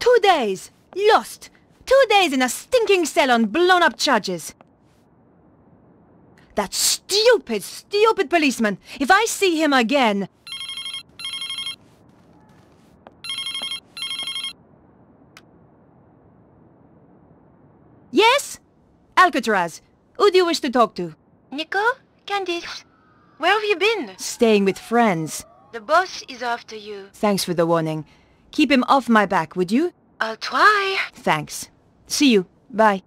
2 days! Lost! 2 days in a stinking cell on blown-up charges! That stupid, stupid policeman! If I see him again... Yes? Alcatraz. Who do you wish to talk to? Nico? Candice? Where have you been? Staying with friends. The boss is after you. Thanks for the warning. Keep him off my back, would you? I'll try. Thanks. See you. Bye.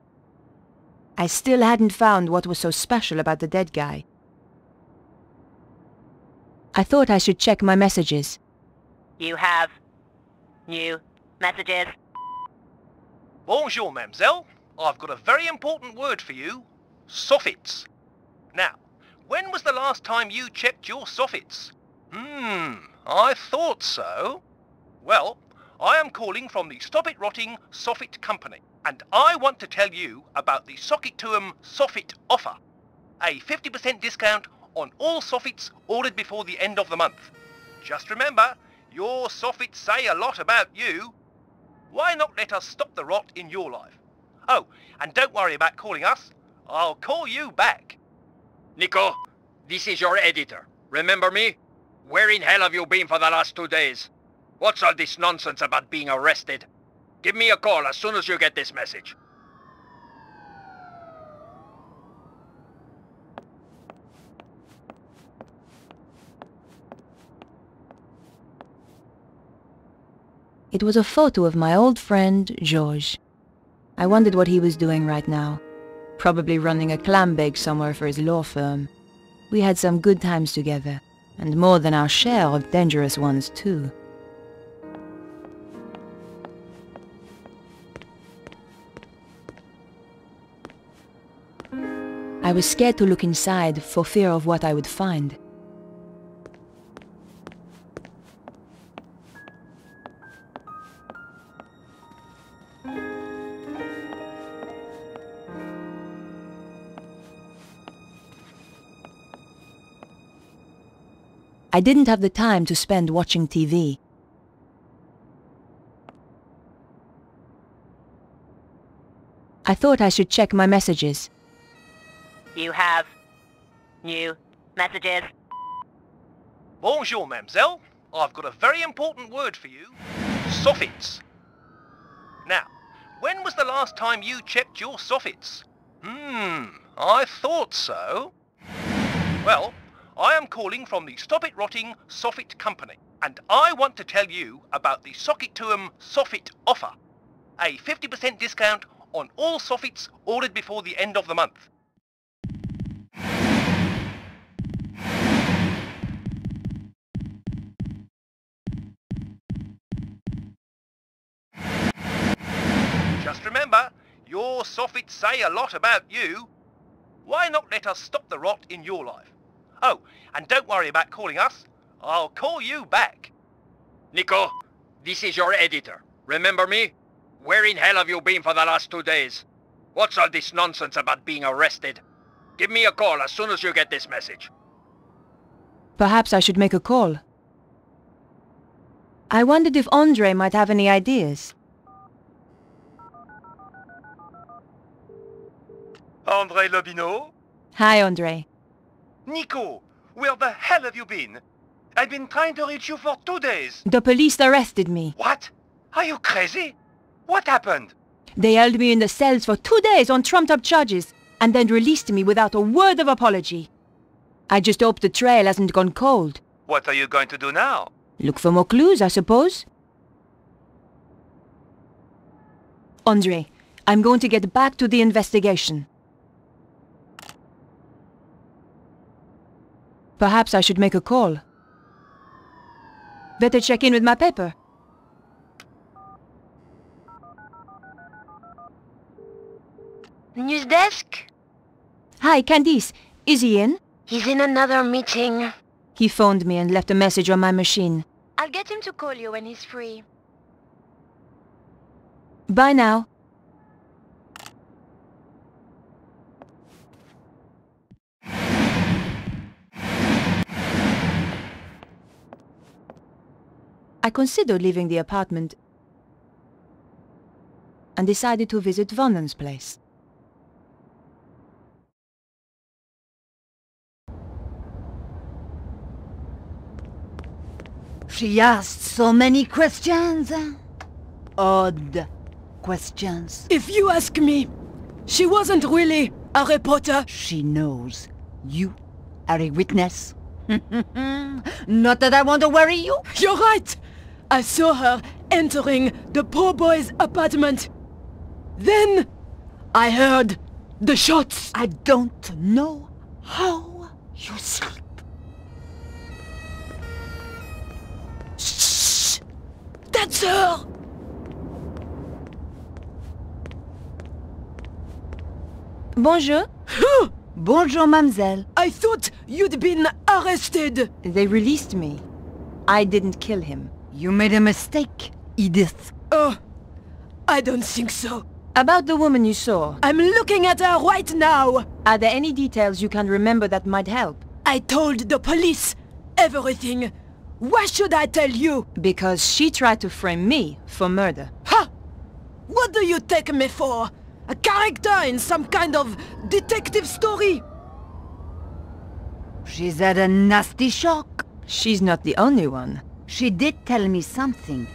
I still hadn't found what was so special about the dead guy. I thought I should check my messages. You have new messages. Bonjour, mademoiselle. I've got a very important word for you. Soffits. Now, when was the last time you checked your soffits? I thought so. Well, I am calling from the Stop It Rotting Soffit Company, and I want to tell you about the Sockituum Soffit offer. A 50% discount on all soffits ordered before the end of the month. Just remember, your soffits say a lot about you. Why not let us stop the rot in your life? Oh, and don't worry about calling us. I'll call you back. Nico, this is your editor. Remember me? Where in hell have you been for the last 2 days? What's all this nonsense about being arrested? Give me a call as soon as you get this message. It was a photo of my old friend, Georges. I wondered what he was doing right now. Probably running a clam bake somewhere for his law firm. We had some good times together, and more than our share of dangerous ones too. I was scared to look inside for fear of what I would find. I didn't have the time to spend watching TV. I thought I should check my messages. You have new messages. Bonjour, mademoiselle. I've got a very important word for you. Soffits. Now, when was the last time you checked your soffits? I thought so. Well, I am calling from the Stop It Rotting Soffit Company, and I want to tell you about the Sockituum Soffit offer. A 50% discount on all soffits ordered before the end of the month. Just remember, your soffits say a lot about you. Why not let us stop the rot in your life? Oh, and don't worry about calling us. I'll call you back. Nico, this is your editor. Remember me? Where in hell have you been for the last 2 days? What's all this nonsense about being arrested? Give me a call as soon as you get this message. Perhaps I should make a call. I wondered if Andre might have any ideas. Andre Lobineau? Hi, Andre. Nico, where the hell have you been? I've been trying to reach you for 2 days. The police arrested me. What? Are you crazy? What happened? They held me in the cells for 2 days on trumped-up charges, and then released me without a word of apology. I just hope the trail hasn't gone cold. What are you going to do now? Look for more clues, I suppose. Andre, I'm going to get back to the investigation. Perhaps I should make a call. Better check in with my paper. News desk? Hi, Candice. Is he in? He's in another meeting. He phoned me and left a message on my machine. I'll get him to call you when he's free. Bye now. I considered leaving the apartment, and decided to visit Vernon's place. She asked so many questions. Odd questions. If you ask me, she wasn't really a reporter. She knows you are a witness. Not that I want to worry you. You're right! I saw her entering the poor boy's apartment. Then I heard the shots. I don't know how you sleep. Shh! That's her! Bonjour. Bonjour, mademoiselle. I thought you'd been arrested. They released me. I didn't kill him. You made a mistake, Edith. Oh, I don't think so. About the woman you saw, I'm looking at her right now. are there any details you can remember that might help? I told the police everything. Why should I tell you? Because she tried to frame me for murder. Ha! What do you take me for? A character in some kind of detective story? She's had a nasty shock. She's not the only one. She did tell me something.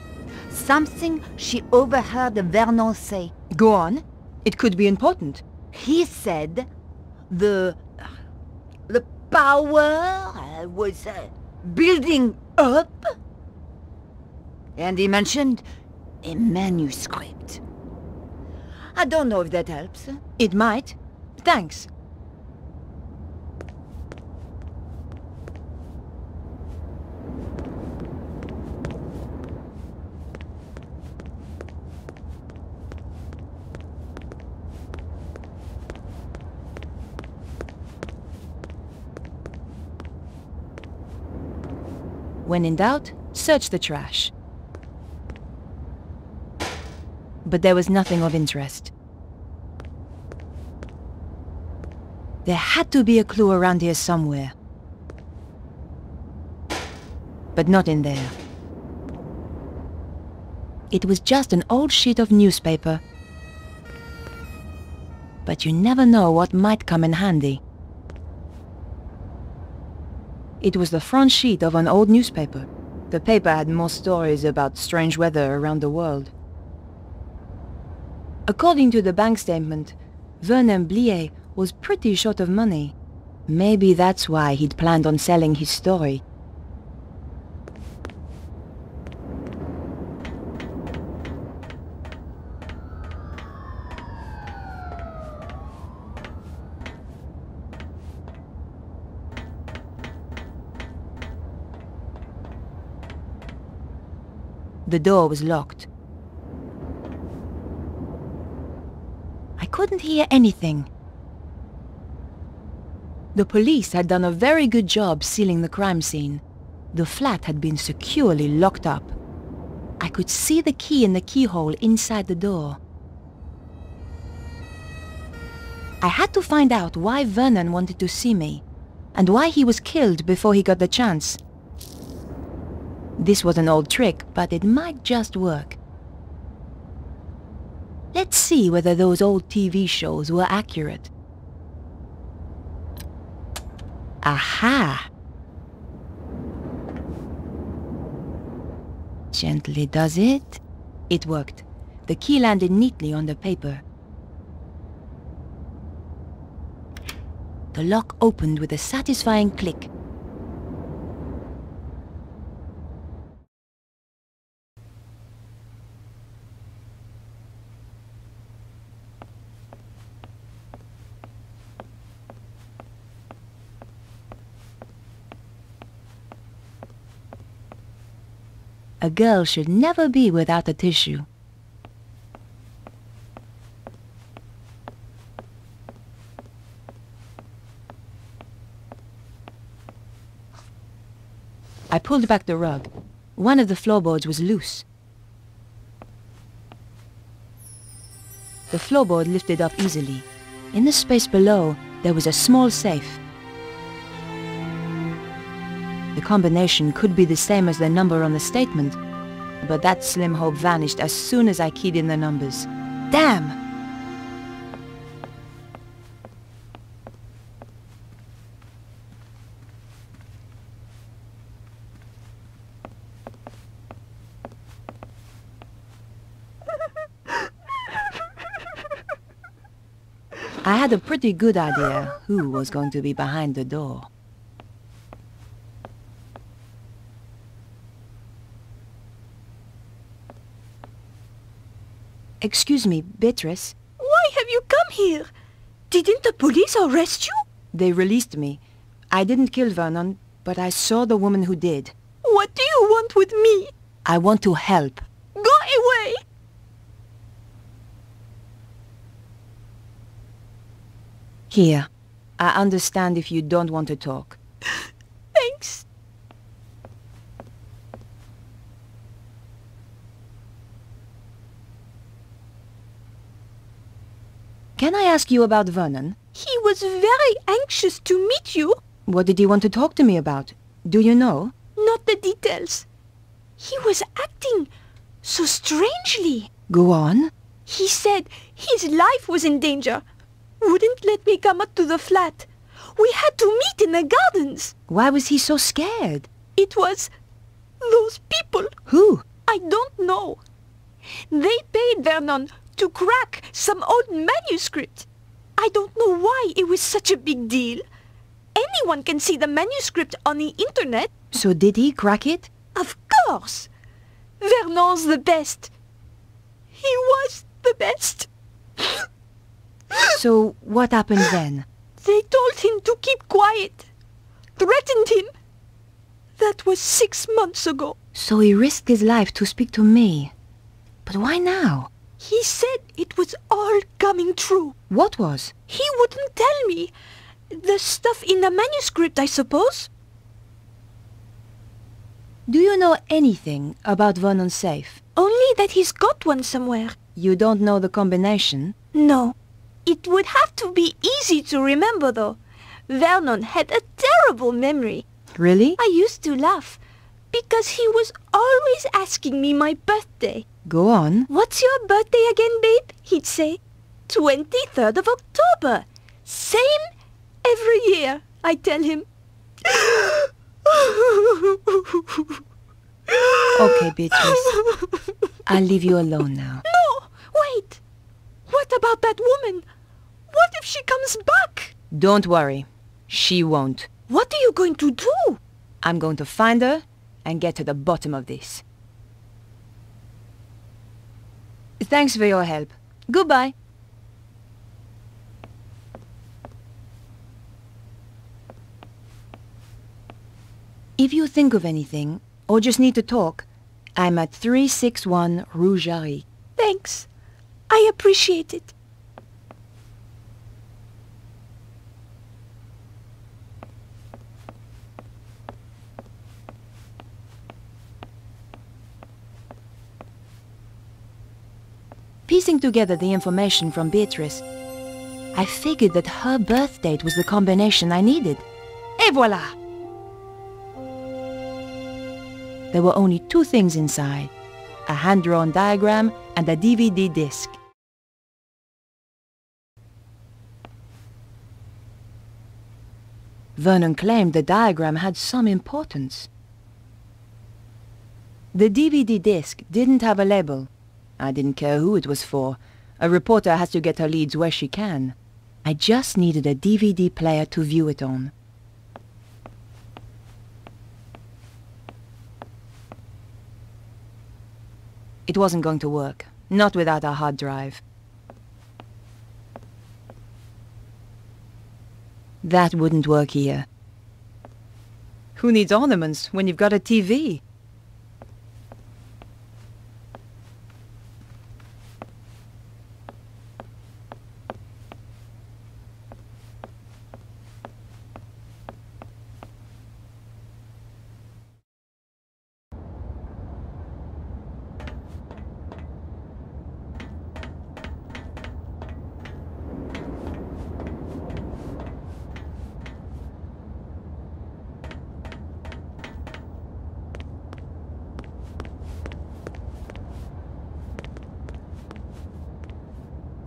Something she overheard Vernon say. Go on. It could be important. He said the power was building up. And he mentioned a manuscript. I don't know if that helps. It might. Thanks. When in doubt, search the trash. But there was nothing of interest. There had to be a clue around here somewhere. But not in there. It was just an old sheet of newspaper. But you never know what might come in handy. It was the front sheet of an old newspaper. The paper had more stories about strange weather around the world. According to the bank statement, Vernon Blier was pretty short of money. Maybe that's why he'd planned on selling his story. The door was locked. I couldn't hear anything. The police had done a very good job sealing the crime scene. The flat had been securely locked up. I could see the key in the keyhole inside the door. I had to find out why Vernon wanted to see me, and why he was killed before he got the chance. This was an old trick, but it might just work. Let's see whether those old TV shows were accurate. Aha! Gently does it. It worked. The key landed neatly on the paper. The lock opened with a satisfying click. A girl should never be without a tissue. I pulled back the rug. One of the floorboards was loose. The floorboard lifted up easily. In the space below, there was a small safe. The combination could be the same as the number on the statement, but that slim hope vanished as soon as I keyed in the numbers. Damn! I had a pretty good idea who was going to be behind the door. Excuse me, Beatrice. Why have you come here? Didn't the police arrest you? They released me. I didn't kill Vernon, but I saw the woman who did. What do you want with me? I want to help. Go away! Here. I understand if you don't want to talk. Thanks. Can I ask you about Vernon? He was very anxious to meet you. What did he want to talk to me about? Do you know? Not the details. He was acting so strangely. Go on. He said his life was in danger. Wouldn't let me come up to the flat. We had to meet in the gardens. Why was he so scared? It was those people. Who? I don't know. They paid Vernon to crack some old manuscript. I don't know why it was such a big deal. Anyone can see the manuscript on the internet. So did he crack it? Of course. Vernon's the best. He was the best. So what happened then? They told him to keep quiet. Threatened him. That was 6 months ago. So he risked his life to speak to me. But why now? He said it was all coming true. What was? He wouldn't tell me. The stuff in the manuscript, I suppose. Do you know anything about Vernon's safe? Only that he's got one somewhere. You don't know the combination? No. It would have to be easy to remember, though. Vernon had a terrible memory. Really? I used to laugh, because he was always asking me my birthday. Go on. What's your birthday again, babe? He'd say. 23rd of October. Same every year, I tell him. Okay, Beatrice. I'll leave you alone now. No! Wait! What about that woman? What if she comes back? Don't worry. She won't. What are you going to do? I'm going to find her and get to the bottom of this. Thanks for your help. Goodbye. If you think of anything, or just need to talk, I'm at 361 Rue Jarry. Thanks. I appreciate it. Piecing together the information from Beatrice, I figured that her birth date was the combination I needed. Et voilà! There were only 2 things inside, a hand-drawn diagram and a DVD disc. Vernon claimed the diagram had some importance. The DVD disc didn't have a label. I didn't care who it was for. A reporter has to get her leads where she can. I just needed a DVD player to view it on. It wasn't going to work, not without a hard drive. That wouldn't work here. Who needs ornaments when you've got a TV?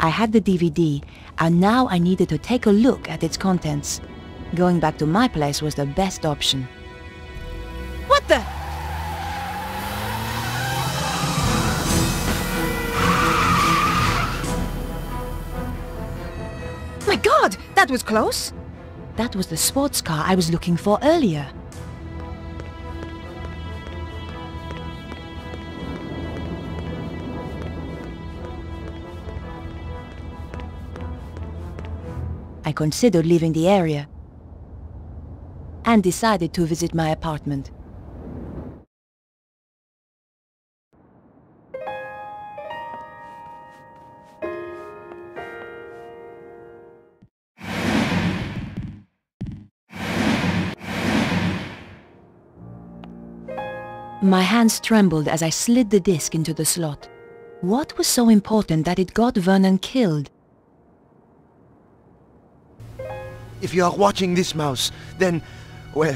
I had the DVD, and now I needed to take a look at its contents. Going back to my place was the best option. What the? My God, that was close. That was the sports car I was looking for earlier. I considered leaving the area and decided to visit my apartment. My hands trembled as I slid the disc into the slot. What was so important that it got Vernon killed? If you are watching this, Mouse, then, well,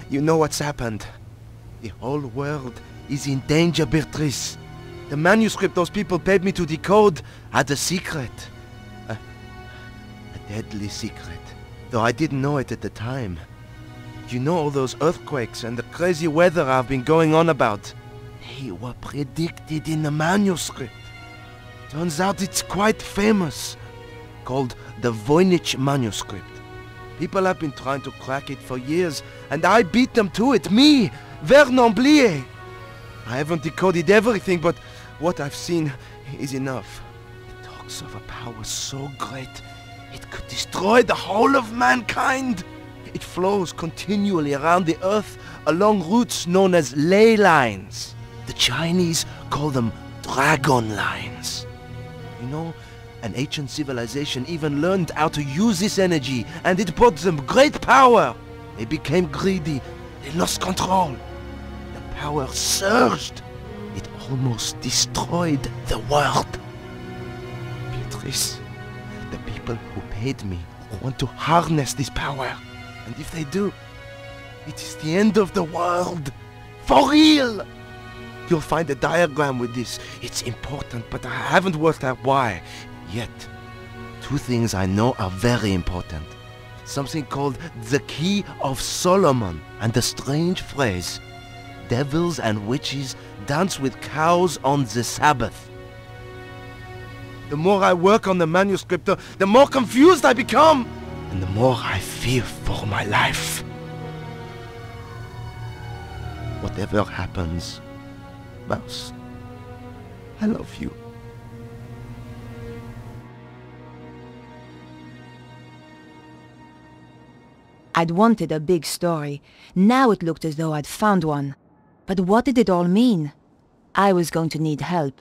you know what's happened. The whole world is in danger, Beatrice. The manuscript those people paid me to decode had a secret. A deadly secret. Though I didn't know it at the time. You know all those earthquakes and the crazy weather I've been going on about? They were predicted in the manuscript. Turns out it's quite famous. Called the Voynich manuscript. People have been trying to crack it for years, and I beat them to it. Me, Vernon Blier. I haven't decoded everything, but what I've seen is enough. It talks of a power so great, it could destroy the whole of mankind. It flows continually around the earth along routes known as ley lines. The Chinese call them dragon lines. You know, an ancient civilization even learned how to use this energy, and it brought them great power. They became greedy. They lost control. The power surged. It almost destroyed the world. Beatrice, the people who paid me want to harness this power. And if they do, it is the end of the world. For real! You'll find a diagram with this. It's important, but I haven't worked out why. Yet, two things I know are very important. Something called the Key of Solomon, and the strange phrase, devils and witches dance with cows on the Sabbath. The more I work on the manuscript, the more confused I become, and the more I fear for my life. Whatever happens, Mouse, I love you. I'd wanted a big story. Now it looked as though I'd found one. But what did it all mean? I was going to need help.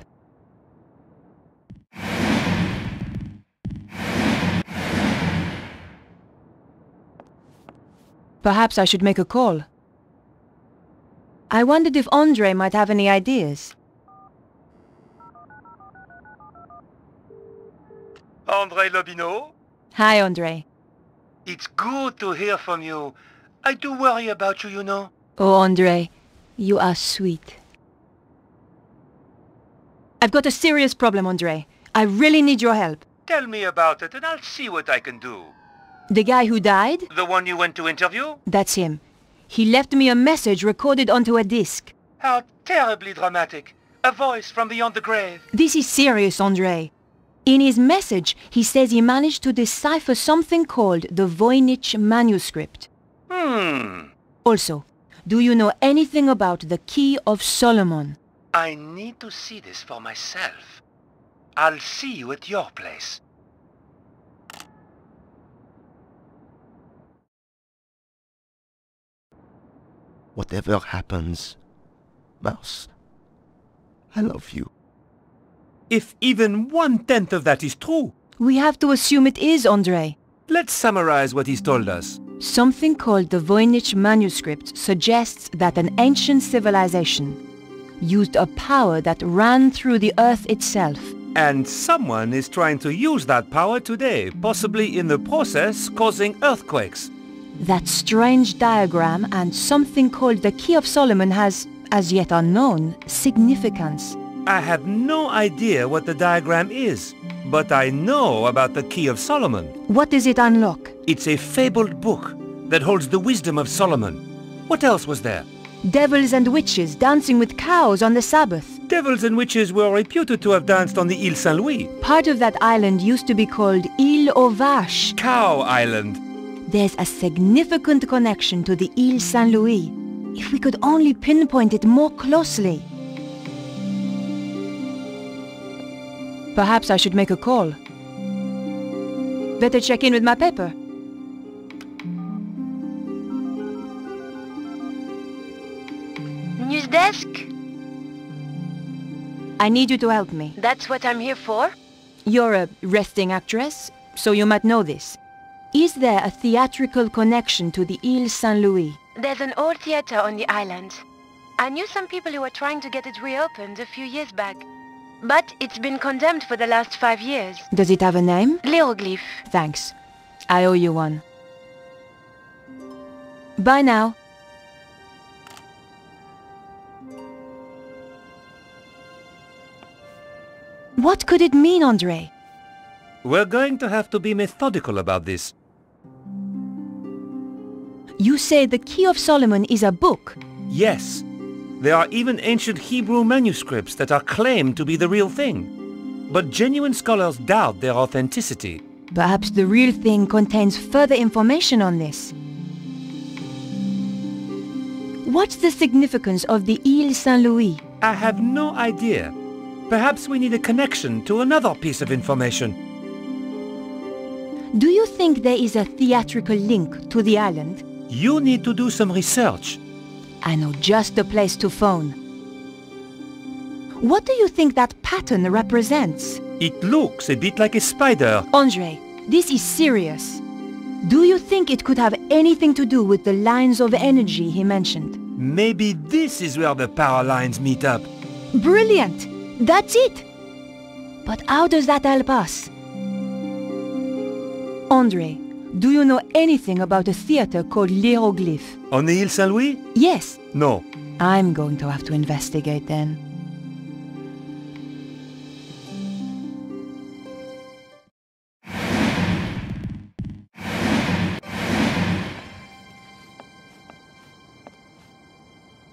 Perhaps I should make a call. I wondered if Andre might have any ideas. Andre Lobineau? Hi, Andre. It's good to hear from you. I do worry about you, you know. Oh, Andre, you are sweet. I've got a serious problem, Andre. I really need your help. Tell me about it and I'll see what I can do. The guy who died? The one you went to interview? That's him. He left me a message recorded onto a disc. How terribly dramatic. A voice from beyond the grave. This is serious, Andre. In his message, he says he managed to decipher something called the Voynich manuscript. Also, do you know anything about the Key of Solomon? I need to see this for myself. I'll see you at your place. Whatever happens, Mouse, I love you. If even 1/10 of that is true, We have to assume it is, Andre. let's summarize what he's told us. Something called the Voynich manuscript suggests that an ancient civilization used a power that ran through the earth itself. And someone is trying to use that power today, possibly in the process causing earthquakes. That strange diagram and something called the Key of Solomon has, as yet unknown, significance. I have no idea what the diagram is. But I know about the Key of Solomon. What does it unlock? It's a fabled book that holds the wisdom of Solomon. What else was there? Devils and witches dancing with cows on the Sabbath. Devils and witches were reputed to have danced on the Île Saint-Louis. Part of that island used to be called Île aux Vaches. Cow Island. There's a significant connection to the Île Saint-Louis. If we could only pinpoint it more closely. Perhaps I should make a call. Better check in with my paper. News desk? I need you to help me. That's what I'm here for. You're a resting actress, so you might know this. Is there a theatrical connection to the Île Saint-Louis? There's an old theater on the island. I knew some people who were trying to get it reopened a few years back. But it's been condemned for the last 5 years. Does it have a name? L'Hieroglyph. Thanks. I owe you one. Bye now. What could it mean, Andre? We're going to have to be methodical about this. You say the Key of Solomon is a book? Yes. There are even ancient Hebrew manuscripts that are claimed to be the real thing. But genuine scholars doubt their authenticity. Perhaps the real thing contains further information on this. What's the significance of the Île Saint-Louis? I have no idea. Perhaps we need a connection to another piece of information. Do you think there is a theatrical link to the island? You need to do some research. I know just the place to phone. What do you think that pattern represents? It looks a bit like a spider. Andre, this is serious. Do you think it could have anything to do with the lines of energy he mentioned? Maybe this is where the power lines meet up. Brilliant! That's it! But how does that help us? Andre, do you know anything about a theater called L'Hieroglyph? On the Île Saint-Louis? Yes. No. I'm going to have to investigate then.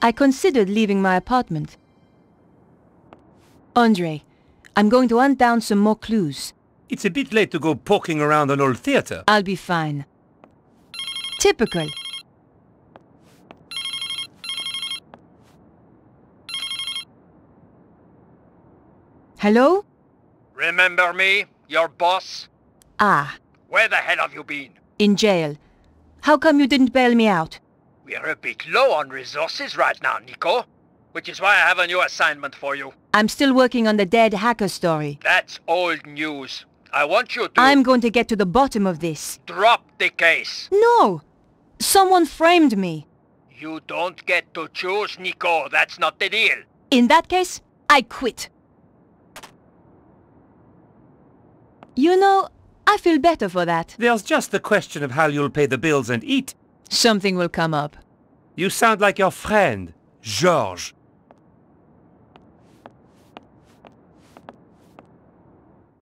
I considered leaving my apartment. Andre, I'm going to hunt down some more clues. It's a bit late to go poking around an old theater. I'll be fine. Typical. Hello? Remember me? Your boss? Ah, Where the hell have you been? in jail. How come you didn't bail me out? We're a bit low on resources right now, Nico. Which is why I have a new assignment for you. I'm still working on the dead hacker story. That's old news. I want you to... I'm going to get to the bottom of this. Drop the case. No! Someone framed me. You don't get to choose, Nico. That's not the deal. In that case, I quit. You know, I feel better for that. There's just the question of how you'll pay the bills and eat. Something will come up. You sound like your friend, Georges.